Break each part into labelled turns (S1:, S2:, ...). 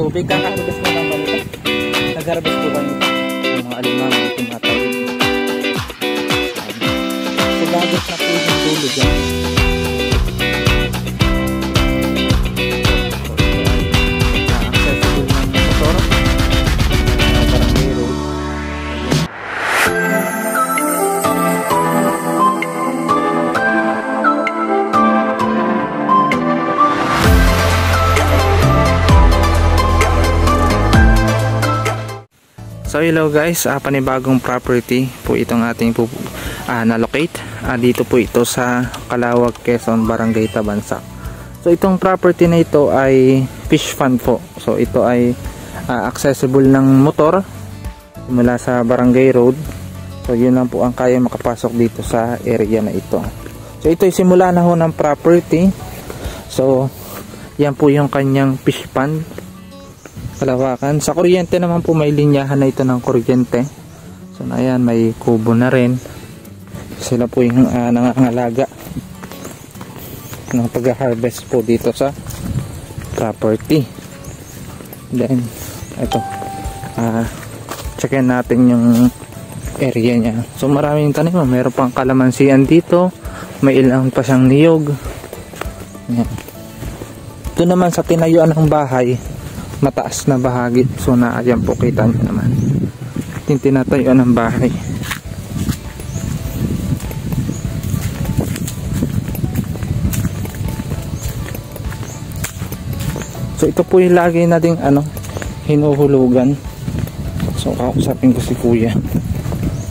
S1: magkatubig. Kakaharvest mo lang ba nito? Nag-harvest po ba nito? Yung mga alimang tumatawid. So dagat na po yung dulo dyan. Accessible ng motor. Barangay road. So hello guys, panibagong property po itong ating na-locate. Dito po ito sa Calawag, Quezon, Barangay Tabansak. So itong property na ito ay fish pond po. So ito ay accessible ng motor mula sa Barangay Road. So yun lang po ang kaya makapasok dito sa area na ito. So ito ay simula na ho ng property. So yan po yung kanyang fish pond. Kalawakan. Sa kuryente naman po may linyahan na ito ng kuryente. So ayan, may kubo na rin. Sila po yung nangangalaga ng pag-harvest po dito sa property. Then ito, checkin natin yung area niya. So maraming tanim, meron pang kalamansian dito, may ilang pa siyang niyog. Ayan. Ito naman sa tinayuan ng bahay, mataas na bahagi. So ayan po, kita nyo naman yung tinatayuan ng bahay. So ito po yung lagi nating hinuhulugan. So kausapin ko si kuya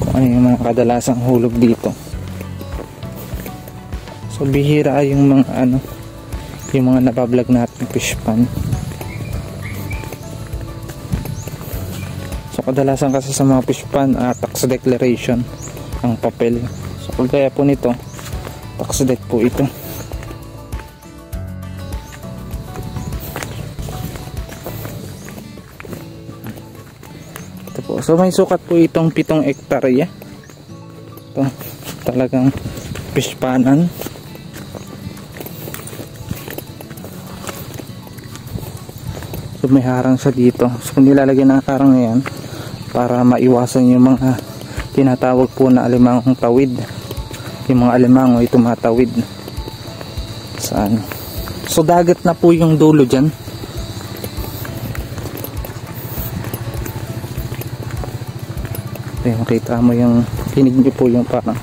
S1: kung ano yung mga kadalasang hulog dito. So bihira yung mga yung mga nabablog natin fish pond. So kadalasan kasi sa mga fish pond, tax declaration ang papel. So kagaya po nito, tax deck po ito. Ito po. So may sukat po itong 7 hektarya. Ito talagang fish pondan. So may harang siya dito. So kung nilalagyan ng harang na yan, para maiwasan yung mga tinatawag po na alimangong tawid. Yung mga alimango ay tumatawid. Saan? So dagat na po yung dulo dyan. Makita mo yung, tinig nyo po yung parang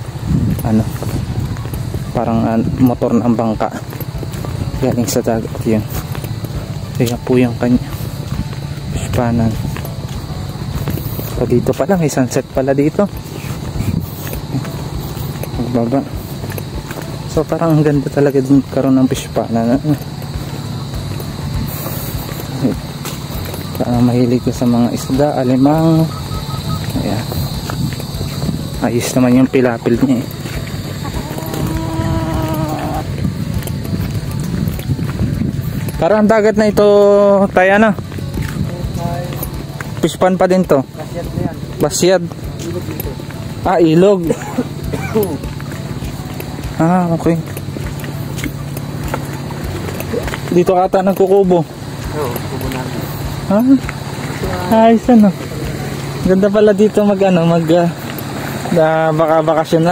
S1: parang motor ng bangka galing sa dagat yun. Kaya po yung kanya pispanan. So dito pala may sunset pala dito, magbaba. So parang ang ganda talaga din karoon ng pispanan. Parang mahilig ko sa mga isda, alimang. Ayan, ayos naman yung pilapil niya Parang dagat na ito tayo fish pond pa din to. Basyad. Ilog. Okay. Dito ata nagkukubo.
S2: Oo, kubo namin.
S1: Ayos ganda pala dito baka bakasyon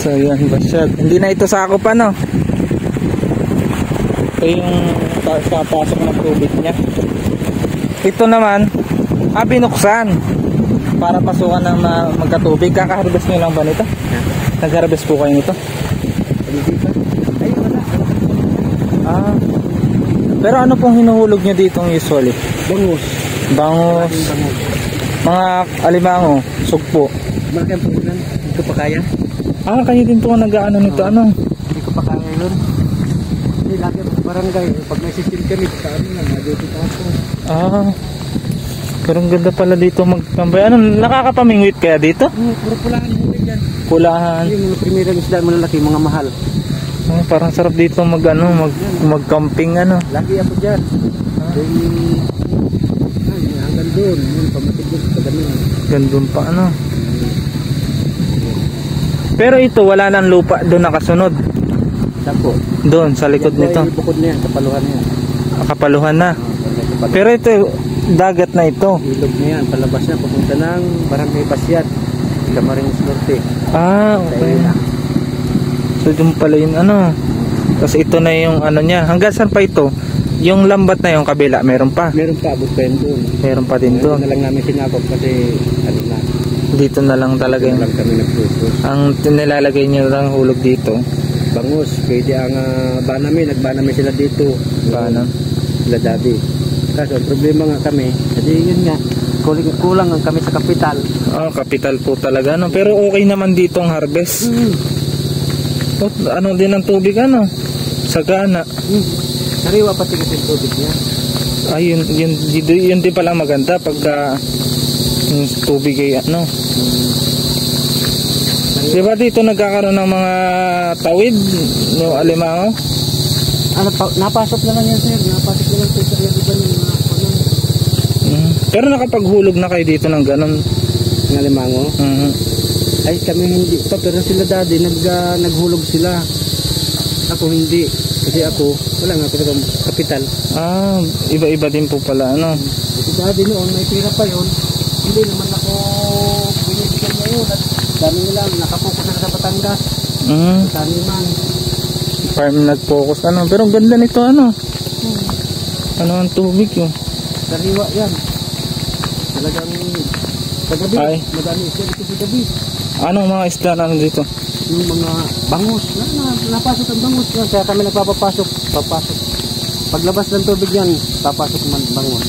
S1: So yan, basyad. Hindi na ito sakop ito yung papasok ng tubig niya. Ito naman binuksan para pasukan ng magkatubig. Kakaharvest nyo lang ba nito? Nag-harvest po kayo nito?
S2: Ay, wala.
S1: Pero ano pong hinuhulog nyo dito usually? Bangus. Mga alimango, sugpo.
S2: Malaki ang puhunan. Hindi ko pa kaya.
S1: Kayo din po nag-ano nito,
S2: Hindi ko pa kaya yun. Hindi, laki ang barangay. Pag may system kami, dito ako.
S1: Pero ang ganda pala dito magkambay. Nakakapamingwit kaya dito?
S2: Puro pulahan huli dyan.
S1: Pulahan.
S2: Yung mga primerang isda malalaki, mga mahal.
S1: Parang sarap dito mag-camping
S2: Lagi ako dyan. Hanggang doon. Pamatig doon sa ganun.
S1: Gandun pa Pero ito wala nang lupa doon nakasunod.
S2: Saan po?
S1: Doon sa likod nito.
S2: Bukod na yan, kapaluhan na yan.
S1: Kapaluhan na. Pero ito, dagat na ito.
S2: Ilog na yan, palabas na, papunta ng Barangay Basyat, Camarines Norte.
S1: Ah, okay. So yung pala yun ano. Tapos ito na yung ano niya. Hanggang saan pa ito? Yung lambat na yung kabila, meron pa?
S2: Meron pa, abot pa yun doon.
S1: Meron pa din doon.
S2: Ito na lang namin sinakop kasi ano na.
S1: Dito na lang talaga
S2: Dito
S1: yung...
S2: na lang kami nag-focus.
S1: Ang nilalagay nyo lang hulog dito.
S2: Bangus, pwede ang banami, nagbanami sila dito.
S1: Paano?
S2: Sila daddy. Kaso ang problema nga kami, kasi yun nga, kulang ang kami sa kapital.
S1: Ah, kapital po talaga. No? Pero okay naman dito ang harvest. Oh, ano din ang tubig ano? Sagana.
S2: Sariwa pati kasi yung tubig niya.
S1: Ay, yun din pala maganda pagka yung tubig ay ano. Di ba dito nagkakaroon ng mga tawid yung alimango?
S2: Napasok na lang yan sir, napasok na lang sir, iba yung mga
S1: Pero nakapaghulog na kayo dito ng ganun.
S2: ng alimango. Ay kami hindi pa, pero sila daddy naghulog sila. Ako hindi, kasi ako wala nga ako sa kapital.
S1: Ah, iba-iba din po pala ano.
S2: Si daddy noon may pira pa yun, hindi naman ako binibigyan niya yun at dami nila nakapokus na sa Batangas. Sa taniman.
S1: Farm nag-focus ano, pero ang ganda nito ano. Ano ang tubig yun?
S2: Sariwa yan. Talagang sa gabi,
S1: Ay.
S2: madami isda dito sa gabi.
S1: Anong mga isda na dito?
S2: Yung mga bangus, napasok ang bangus yan. Kaya kami papasok. Paglabas ng tubig yan, papasok man bangus.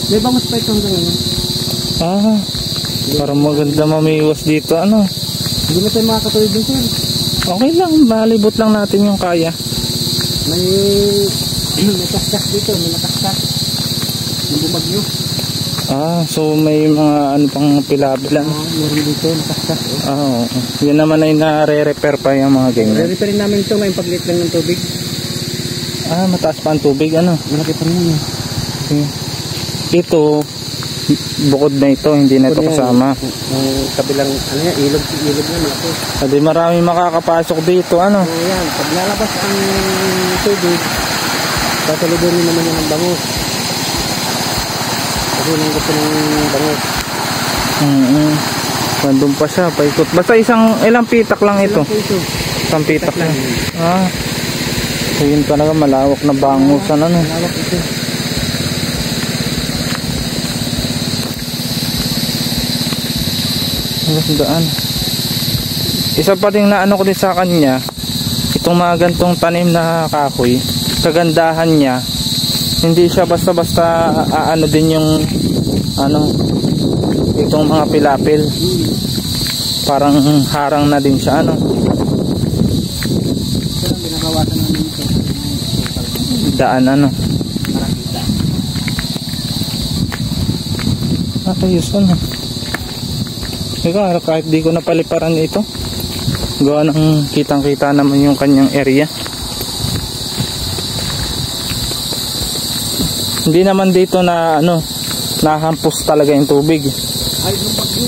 S2: May bangus pa ito hanggang ngayon.
S1: Ah, parang maganda mamiwas dito ano.
S2: Hindi na tayo makakatuloy din sir.
S1: Okay lang, malibot lang natin yung kaya.
S2: May kaskas dito, may nakaskas. Yung bumagyo.
S1: Ah, so may mga ano pang pilabilan.
S2: Meron dito, nakaskas.
S1: Ah, oo. Yan naman ay nare-repair pa yung mga ganyan.
S2: Re-repair namin ito ngayong pagliit lang ng tubig.
S1: Ah, mataas pa ang tubig ano.
S2: Malaki pa rin yun.
S1: Okay. Ito, bukod na ito, hindi na ito kasama.
S2: Kabilang, ano yan, ilog na malaki.
S1: Sabi marami makakapasok dito, ano?
S2: Ayan, pag lalabas ang tubig, sasalubunin naman yan ng bangus. Kasi nang gusto ng bangus.
S1: Nandun pa siya, paikot. Basta ilang pitak lang ito. Isang pitak lang. Ah, so yun talaga malawak na bangusan, ano?
S2: Malawak ito.
S1: Daan. Isa pa din na ano ko din sa kanya, itong mga gantong tanim na kahoy, kagandahan niya, hindi siya basta-basta ano din yung ano, itong mga pilapil. Parang harang na din siya ano.
S2: Pero binabawasan namin ito.
S1: Daan ano. Ayos ano. Ika, kahit di ko napaliparan ito, gawa ng kitang-kita naman yung kanyang area. Hindi naman dito na ano, nahampos talaga yung tubig.
S2: Ay, yung bagyo.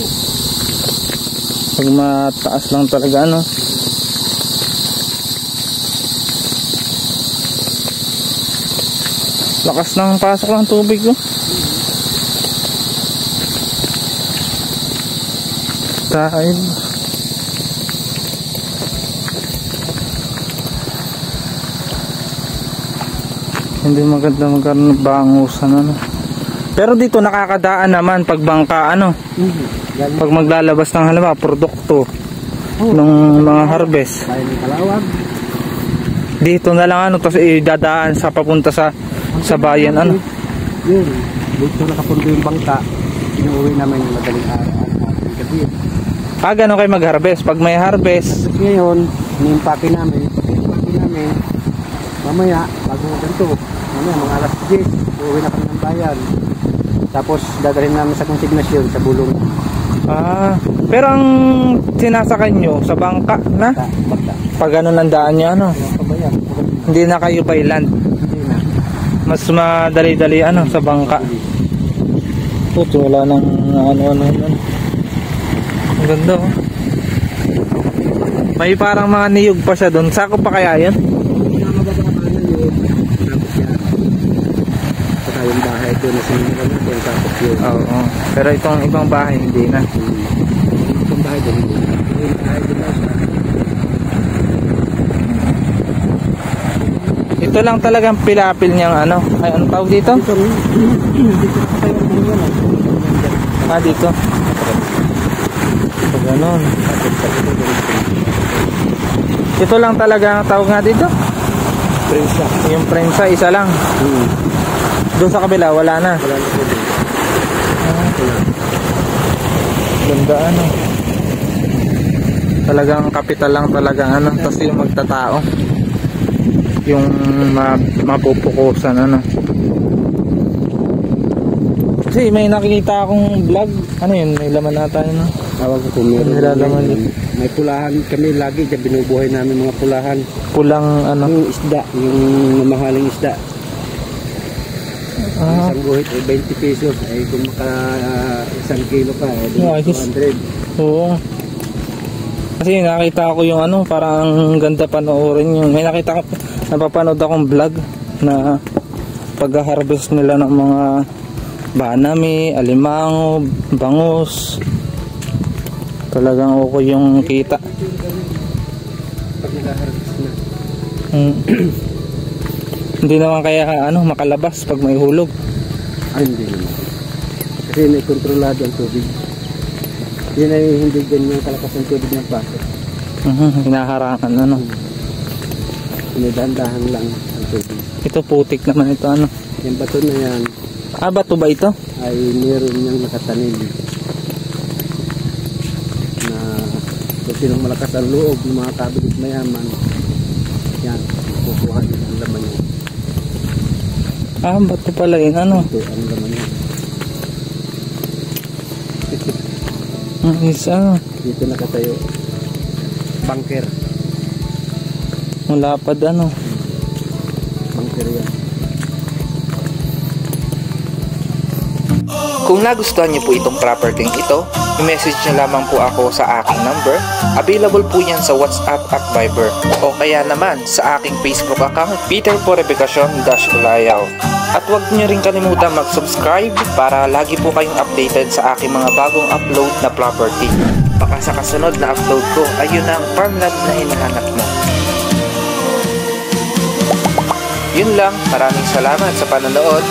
S1: Pag mataas lang talaga ano. Lakas ng pasok ng tubig oh. Dahil hindi maganda magkaroon ng bangusan ano. Pero dito nakakadaan naman pag bangka ano. Pag maglalabas ng halimbawa produkto ng mga harvest.
S2: Bayan ng Kalawag.
S1: Dito na lang ano, tapos idadaan sa papunta sa bayan ano.
S2: Yun, dito nakapunto yung bangka. Inuwi namin yung madaling araw. Gabi.
S1: Ah, gano'n kayo mag-harvest? Pag may harvest,
S2: Tapos ngayon, inimpake namin. Mamaya, bago na ganito. Mamaya, mga alas 10, uuwi na kami ng bayan. Tapos, dadalhin namin sa konsignasyon sa bulong.
S1: ah, pero ang sinasakay nyo sa bangka na?
S2: Bangka.
S1: Pag gano'n ang daan nyo ano?
S2: Mga kabayan.
S1: Hindi na kayo by land.
S2: Hindi na.
S1: Mas madali-dali ano sa bangka. Puto, wala nang ano. Ang ganda oh. May parang mga niyog pa siya doon. Sako pa kaya yun?
S2: Mga mababakanan yun. Tapos yan. Saka yung bahay bahay doon na sinimula natin, tapos yun.
S1: Oo. Pero itong ibang bahay hindi na.
S2: Itong bahay doon, yung bahay doon na siya.
S1: Ito lang talagang pilapil niyang ano. Ay, ano tawag dito?
S2: Dito pa yung mga yan.
S1: Ah, dito. So, ganun. Ito lang talaga ang tawag nga dito.
S2: Prensa.
S1: Yung prensa, isa lang. Doon sa kabila, wala na.
S2: Wala na po din.
S1: Ganda ano. Talagang kapital lang talaga ano. Tapos yung magtatao. Yung mapupukusan ano. Kasi may nakikita akong vlog. Ano yun? May laman nata yun no?
S2: Tawag ko kung meron. May pulahan kami lagi dyan, binubuhay namin mga pulahan.
S1: Pulang ano?
S2: Yung isda, yung mamahaling isda. Isang buhit ay 20 pesos. Ay kung maka isang kilo ka, ay 200.
S1: Oo. Kasi nakita ko yung ano, parang ganda panoorin yung. May nakita ko, napapanood akong vlog na pag-harvest nila ng mga banami, alimango, bangus. Talagang okay yung kita.
S2: Pag nag-harvest na.
S1: Hindi naman kaya ano makalabas pag may hulog.
S2: Ay, hindi naman. Kasi may kontrolado ang tubig. Yun ay hindi ganyan kalakas ang tubig ng pasok.
S1: Hinaharangan ano.
S2: Dahan-dahan lang ang tubig.
S1: Ito putik naman ito ano.
S2: Yung bato na yan
S1: Ah, bato ba ito?
S2: ay meron niyang nakatanim na kung sinong malakas ang loob ng mga kabilit mayaman, yan, kukuha niya ang laman niya.
S1: Ah, bato pala yun ano.
S2: Ito ang laman niya.
S1: Isa.
S2: Dito nakatayo. Bunker.
S1: Malapad ano.
S2: Bunker yan.
S1: Kung nagustuhan niyo po itong property ito, i-message niyo lamang po ako sa aking number. Available po yan sa WhatsApp at Viber. O kaya naman sa aking Facebook account, Peter Purificacion-Layout. At huwag niyo rin kalimutan mag-subscribe para lagi po kayong updated sa aking mga bagong upload na property. Baka sa kasunod na upload ko, ayun ang farmland na hinahanap mo. Yun lang, maraming salamat sa panonood.